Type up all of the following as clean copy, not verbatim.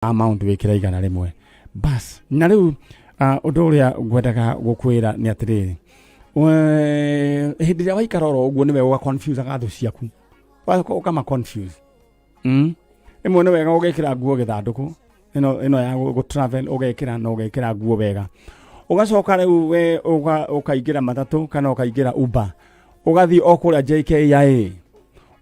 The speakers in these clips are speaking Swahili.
amount wikira igana rimwe bas na riu undu uria ngwendaga gukwira ni atiriri hindi ria waikara oro uguo ni wega confuse gathu ciaku ukama confuse imwe ni wega ugekira nguo githanduku ino ya go travel ugekira no ugekira nguo wega ugacoka riu we ukaingira matatu kana ukaingira Uber ugathi okuria JKIA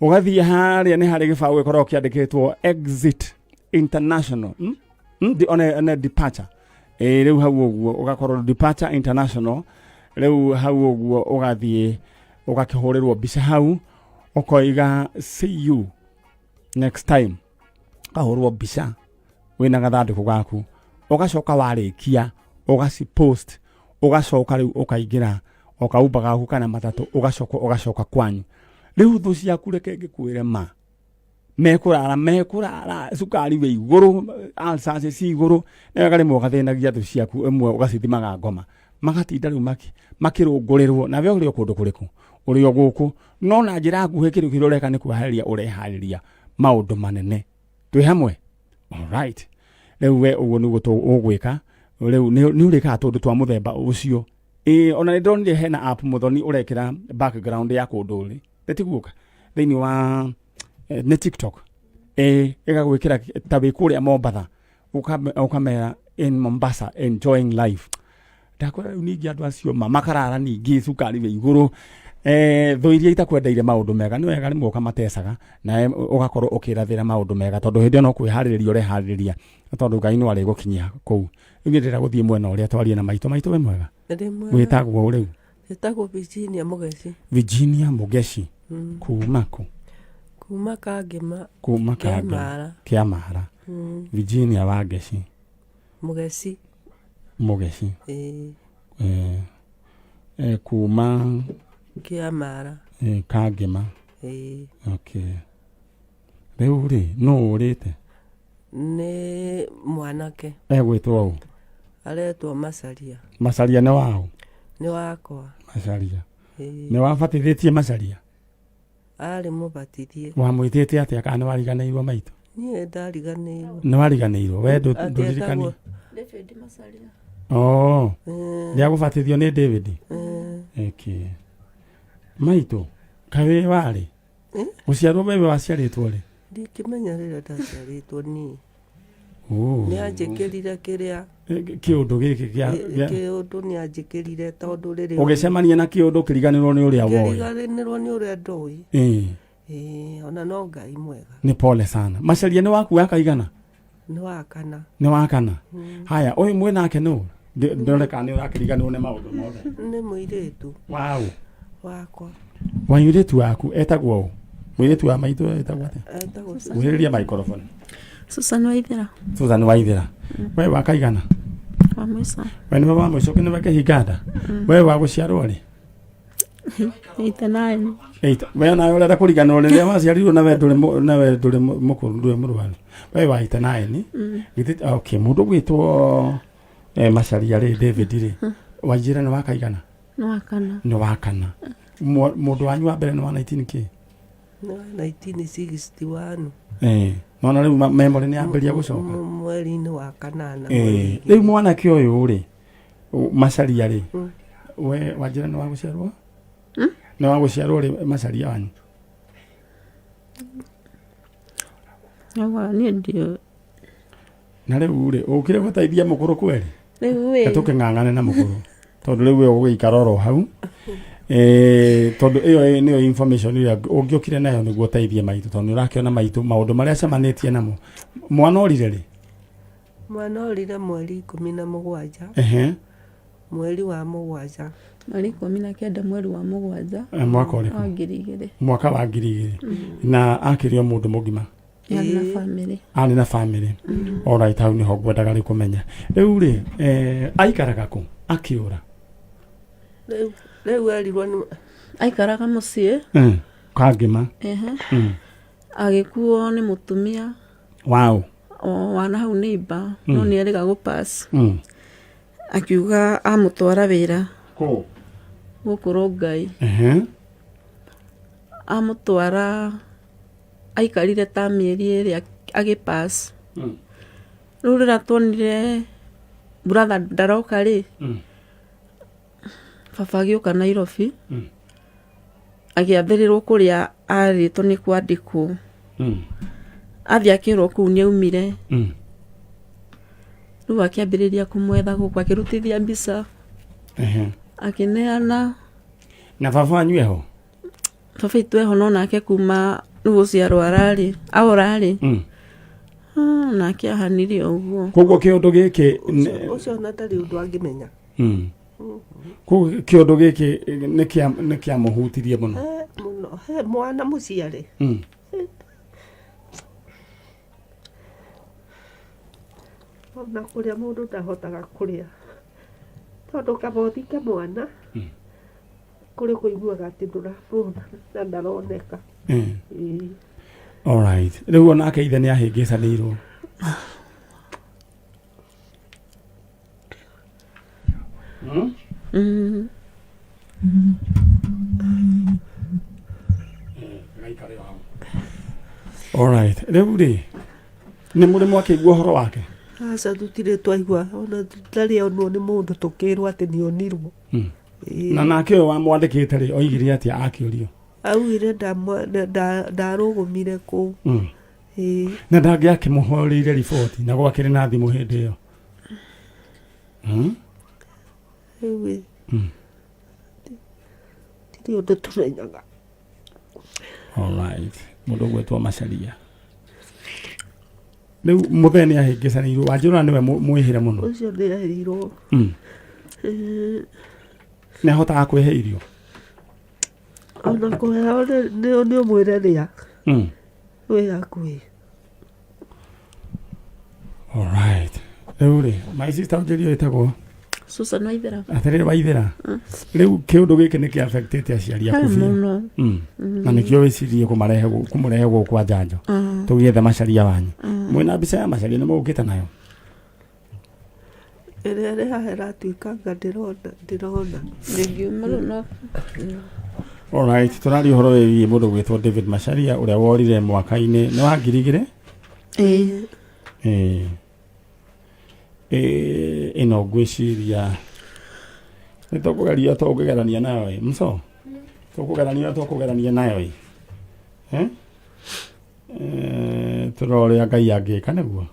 ugathi haria ni hari gibaũ gikorwo kiandikitwo exit international on a departure riu hau uguo ugakorwo departure international riu hau uguo ugathie ugakihurirwo mbica hau ukoiga see you next time kahurwo mbica wina gathanduku gaku ugacoka warikia ugacipost ugacoka riu ukaingira ukauba gaku kana matatu ugacoka kwanyu riu thu ciaku reke ngikwire ma mekurara sukari we iguru alsase si iguru nega rimwe ugathinagia thu ciaku imwe ugacithimaga ngoma magatinda riu makirungurirwo na we uri kundu kuriku uri guku no na njira nguhe kiru kiroreka ni urehariria maundu manene twi hamwe alright riu we uguo niguo ugwika riu ni urika tundu twa muthemba ucio ona ni ndonire hena app muthoni urekira background ya kundu ri tetiguka thini wa ne TikTok igagwikira ta wikuria Mombasa ukamera in Mombasa enjoying life ndakora ningi andu acio makarara ningi sukari we iguru tho iria itakwendeire maundu mega ni wega rimwe ukamatecaga na ugakorwo ukirathira maundu mega tondu hindi no kwihariria urehariria tondu Ngai no ari gukinyia kou ingi ndira guthie mwena uria twarie na maito we mwega witagwo uriu witagwo Virginia Mugeshi kuma Kameme Kiamara Virginia Wageshi Mugeshi kuma Kiamara Kameme okay riu ri no urite ni mwanake gwitwo au aretwo Macharia ni wao ni wakwa Macharia ni wabatithitie Macharia ari mubatithie wa mwitete atia kana wariganeirwo maito nie ndariganeirwo ni wariganeirwo we nduririkani David Macharia ya gubatithio ni David okay maito kawe wari uciarwo wewe waciaritwo ri ndikimenya rira ndaciaritwo ni ni anjikirire kiria kiundu giki kiundu ni anjikirire tondu riri ugicemania na kiundu kiriganirwo ni uria woy kiriganirwo ni uria ndoi ona no Ngai mwega ni pole sana Macharia ni waku akaigana ni wakana haya uyu mwe nake no ndoreka ni urakiriganirwo ni maundu mothe ni muiritu wakwa wairitu waku etagwo muiritu wa maito etagwo wiriria microphone Susan Waithira we wakaigana wa mwiso we ni wa mwiso kini wake higada we wa guciarwo ri 89 we na ule da kuriganwo ri waciarirwo na we nduri mukuru nduri murwaru we wa 89 githit okay mundu gwitwo Macharia ri David ri wajira ni wakaigana ni wakana mundu wanyu wa mbere ni wa 19 ki 1961 nona riu memory ni amberia gucoka mweri-ini wa kanana riu mwanake uyu ri Macharia ri we wajira ni wa guciarwo ni wa guciarwo ri Macharia wanyu ni ndio na riu ri ukire gutaithia mukuru kweli riu we tuking'ang'ane na mukuru tondu riu we ugikara ro hau tondu iyo niyo information ira ungiokire nayo niguo taithie maitu tondu urakiona maitu maundu maria cemanitie namo mwana orire ri mweri 17 mweri wa 7 mweri 19 mweri wa 7 mwaka uriku mwaka wa 2000 na akirio mundu mugima ari na family alright hau niho ngwendaga ri kumenya riu ri aikaraga ku akiura riu erirwo ni aikaraga mucii Kameme agikuo ni mutumia wow wana hau neighbor no ni eriga gupass akiuga amutwara wira gukuru Ngai amutwara aikarire ta mieri iri agipass Rĩu rĩrĩa tuonire brother ndaroka rĩ, baba agĩũka Nairobi, agĩathĩrĩrwo kũrĩa arĩtwo nĩ kwandĩkwo. Athiĩ akĩrwo kũu nĩaumire. Rĩu akĩambĩrĩria kũmwetha gũkũ, akĩrutithia mbica. Akĩneana. Na baba wanyu eho? Baba itu eho, no nake kuma gũciarwo ararĩ. Nake ahanire ũguo. Koguo kĩũndũ gĩkĩ ũcio na ndarĩ ũndũ angĩmenya. Koguo kĩũndũ gĩkĩ nĩ kĩamũhutirie mũno. Mũno, mwana mũciare. Ona kũrĩa mũndũ ndahotaga kũrĩa. Tondũ kabothi ka mwana kũrĩ kũiguaga atĩ ndũramwona na ndaroneka. All right. Rĩu onake ithe nĩ ahĩngĩcanĩirwo. All right. Rĩu rĩ, nĩ mũrĩ mwakĩigua ũhoro wake? Aca tutirĩ twaigua, ona tutarĩ onwo nĩ mũndũ tũkĩrwo atĩ nĩonirwo. Na nake ũyũ wamwandĩkĩte rĩ, oigire atĩa akĩũrio? Augire ndarũgũmire kũu. Na ndangĩakĩmũhoreire riboti na gwakĩrĩ na thimũ hĩndĩ ĩyo? Tiri ũndũ tũmenyaga. All right. Mũndũ gwĩtwo Macharia. Rĩu mũthee nĩ ahĩngĩcanĩirwo, Wanjĩra nĩwe mwĩhĩre mũno. Ũcio nĩ ahĩirwo. Nĩ ahotaga kwĩhe irio? Ona kũheo nĩ ũmwĩre rĩa. Wĩ hakuhĩ. All right. Rĩu rĩ, my sister ũnjĩrio ĩtagwo? Susan Waithera. Atĩrĩrĩ Waithera. Rĩu kĩũndũ gĩkĩ nĩ kĩ-affectĩte aciari aku biũ. Na nĩkĩo wĩcirie kũmũrehe gũkũ kwa Njanjo. Tũgĩethe Macharia wanyu. Mwĩna mbica ya Macharia nĩ mũgũkĩte nayo? Ĩrĩa ĩrĩ haha ĩratuĩkanga ndĩrona. Ndĩngiuma rĩu no. All right. Tũraria ũhoro wĩgiĩ mũndũ gwĩtwo David Macharia ũrĩa worire mwaka-inĩ nĩ wa 2000? Ĩno ngwĩciria nĩ tũkũgerania nayo mso tũkũgerania nayo tũrore Ngai angĩka nĩguo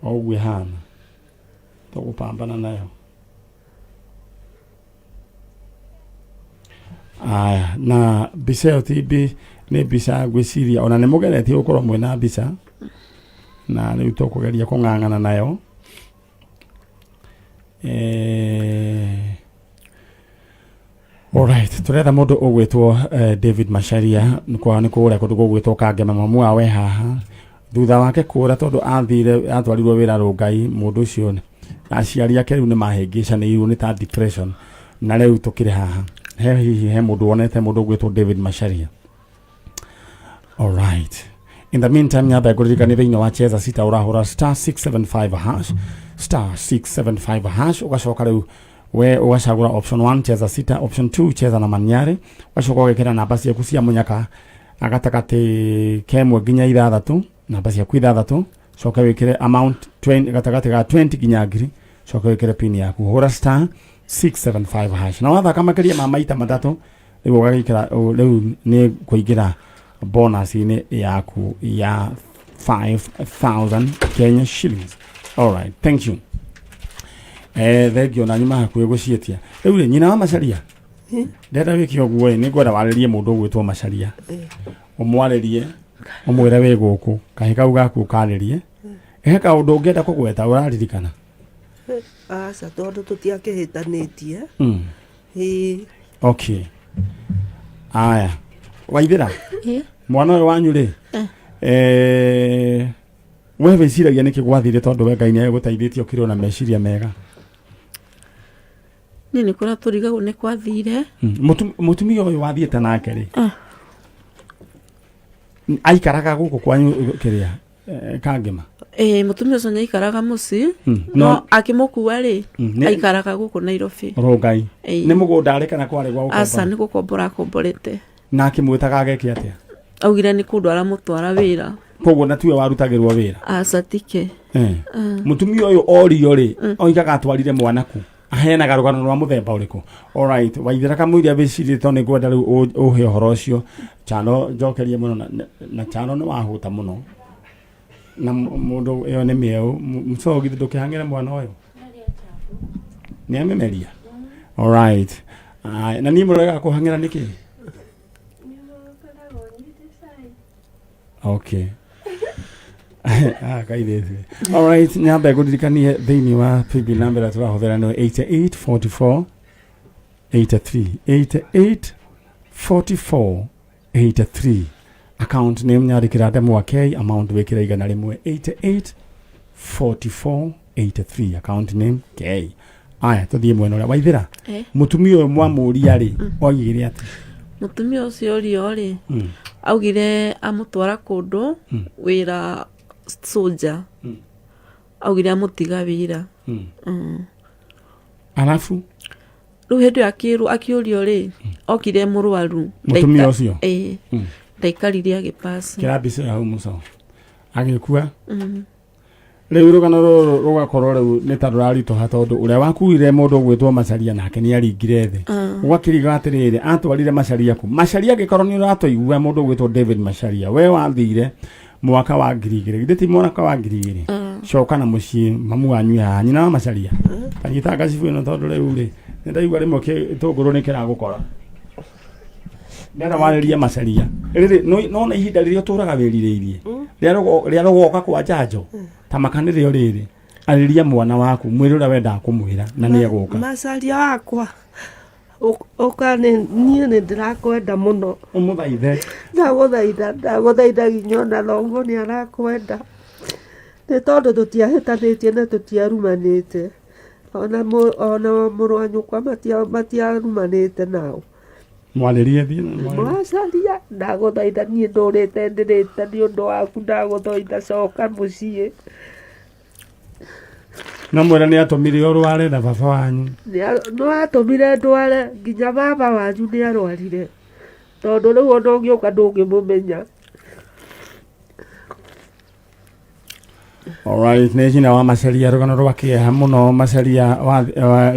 o ũguo ĩhana tũgũpambana nayo. Aya, na mbica ĩyo ti nĩ mbica ngwĩciria ona nĩ mũgeretie gũkorwo mwĩna mbica na rĩu tũkũgeria kũng'ang'ana nayo. Alright, turetha mũndũ ũgwĩtwo David Macharia nĩ kũrĩa kũndũ gũgwĩtwo Kameme mamu wawe haha thutha wake kũra tondũ athire atwarirwo wĩra Rongai. Mũndũ ũcio aciari ake rĩu nĩ mahĩngĩcanĩirwo nĩ ta depression na rĩu tũkĩrĩ haha he mũndũ wonete mũndũ ũgwĩtwo David Macharia. Alright. In the meantime, nyamba ngũririkanie thĩinĩ wa cheza sita ũrahũra *675# *675# ũgacoka rĩu we ũgacagũra option 1 cheza sita, option 2 cheza na Man Nyari, ũgacoka ũgekĩra namba ciaku cia mũnyaka gatagatĩ kemwe nginya ithathatũ, namba ciaku ithathatũ, coka wĩkĩre amount 20 gatagatĩ ga 20 nginya ngiri, coka wĩkĩre pin yaku, hũra *675# na wathaka makĩria ma maita matatũ rĩu ũgagĩkĩra rĩu nĩ kũingĩra bonus-inĩ yaku ya 5,000 Kenya shillings. All right, thank you. Thengio na nyuma hakuhĩ gũciĩtia. Rĩu rĩ, nyina wa Macharia ndenda wĩke ũguo nĩ ngwenda warĩrie mũndũ ũgwĩtwo Macharia ũmwarĩrie ũmwĩre wĩ gũkũ kahĩ kau gaku ũkarĩrie he kaũndũ ũngĩenda kũgweta ũraririkana? Aca tondũ tũtiakĩhĩtanĩtie. Okay. Aya Waithera, mwana ũyũ wanyu rĩ we wĩciragia nĩkĩ gwathire tondũ we Ngai nĩagũteithĩtie ũkĩrĩ na meciria mega? Nĩ kũra tũrigagwo nĩ kwathire. Mũtumia ũyũ wathiĩte nake rĩ aikaraga gũkũ kwanyu kĩrĩa Kangema? Mũtumia ũcio nĩaikaraga mũciĩ no akĩmũkua rĩ aikaraga gũkũ Nairobi. Rongai nĩ mũgũnda arĩ kana kwarĩ gwa gũkombora? Aca nĩ gũkombora akomborete. Na akĩmwĩtaga ageke atĩa? Augire nĩ kũndũ aramũtwara wĩra koguo na tuwe warutagirwo wira acatike mutumia uyu orio ri oigaga atwarire mwanaku aheanaga rugano rwa muthemba uriku. Alright, Waithira kamwiria bicirito ni gwenda riu uhe horo ucio chano njokerie muno na chano ni wahuta muno na mundu iyo ni mieu mucogi ndukihangire mwana uyu ni amemeria. Alright, na ni murega kuhangira niki? Okay. Kaithete. Alright, nyambe gudirikanie thiini wa PB number turahuthira no 8844 83 8844 83. Account name nyarikira demo wa K, amount wekira igana rimwe 8844 83. Account name K. Aya tuthie mwena uria Waithira mutumia uyu mwamuria ri oigire ati mutumia ucio ri augire amutwara kundu wira soja augire amutiga wira alafu riu hindi akiurio ri okire murwaru mutumia ucio ndaikarire agipasa kirabise hau muco agikua riu rugano rugakorwo riu ni taruraritoha tondu uria wakuire mundu gwitwo Macharia nake ni aringire thi ugakiriga atiriri atwarire Macharia ku Macharia gikorwo ni uratoigua mundu gwitwo David Macharia we wathire mwaka wa 2000 githiti mwaka wa 2000 coka na mucii mamu wanyu ya nyina wa Macharia kanyita gacibu ino tondu riu ri ndaigua rimwe itunguru ni kiragukora ndara wariria Macharia riri no na ihinda riria turaga wiririirie ria rogoka kwa Njanjo tamakanire riri ariria mwana waku mwiri uria wenda kumwira na ni aguka Macharia wakwa ukane nie ni ndirakwenda muno umuthaithe ndaguthaitha ginyona longo ni arakwenda ni tondu tutiahitanitie na tutiarumanite ona muru wanyu kwa matiarumanite nao mwaririe thi Macharia ndaguthaitha nie ndurite ndirite ni undu waku ndaguthaitha coka mucii na mwera ni atomire orware na baba wanyu no atomire ndware nginya baba wanyu ni arwarire tondu riu ona ungiuka ndungimumenya. Alright, nejina wa Macharia rugano rwakiha muno Macharia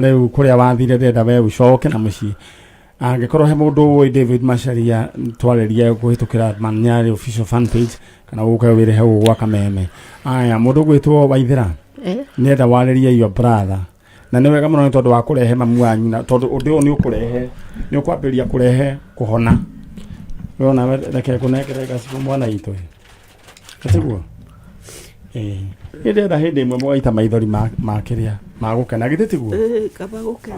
riu kuria wathire ndenda we ucoke na mucii angikorwo he mundu we David Macharia twaririe kuhitukira Man Nyari official fan page kana uka wire he gwa Kameme. Aya mundu gwitwo Waithira nenda waririe your brother na ni wega muno tondu wa kurehe mamu wanyu na tondu undu ni ukurehe ni ukwambiria kurehe kuhona wona reke kunekere gasibu mwana itu atiguo inde hindi imwe mwaita maithori makiria magukena gititiguo kaba gukena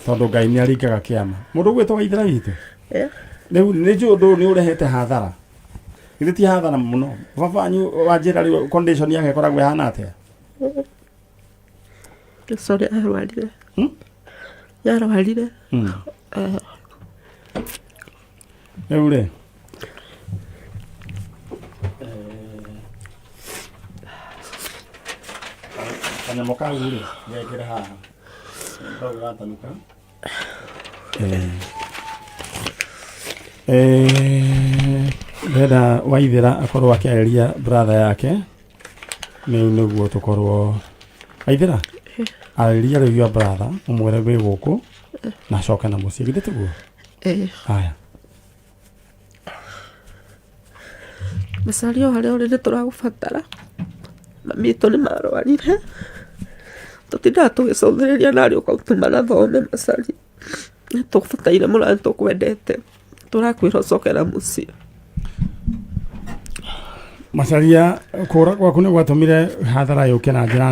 tondu Ngai ni aringaga kiama mundu gwitwo Waithira witu riu ni jundu ni urehete hathara githiti hathara muno baba wanyu wanjira condition yake koragwe hana atia sorry arwarire yarwarire riu ri kanyamo kau ri gekira haha ndau gatanuka ndenda Waithira akorwo akiaria brother yake niguo tukorwo Waithira ariria riu your brother umwere wi guku na coka na mucii githitiguo haya Macharia haria uri ni turagubatara mamitu ni marwarire tutindaga tugicothiriria nari ukautuma na thome Macharia tugubataire muno na tukwendete turakwira ucokera mucii. Macharia kura gwaku ni gwatumire hathara yuke na njira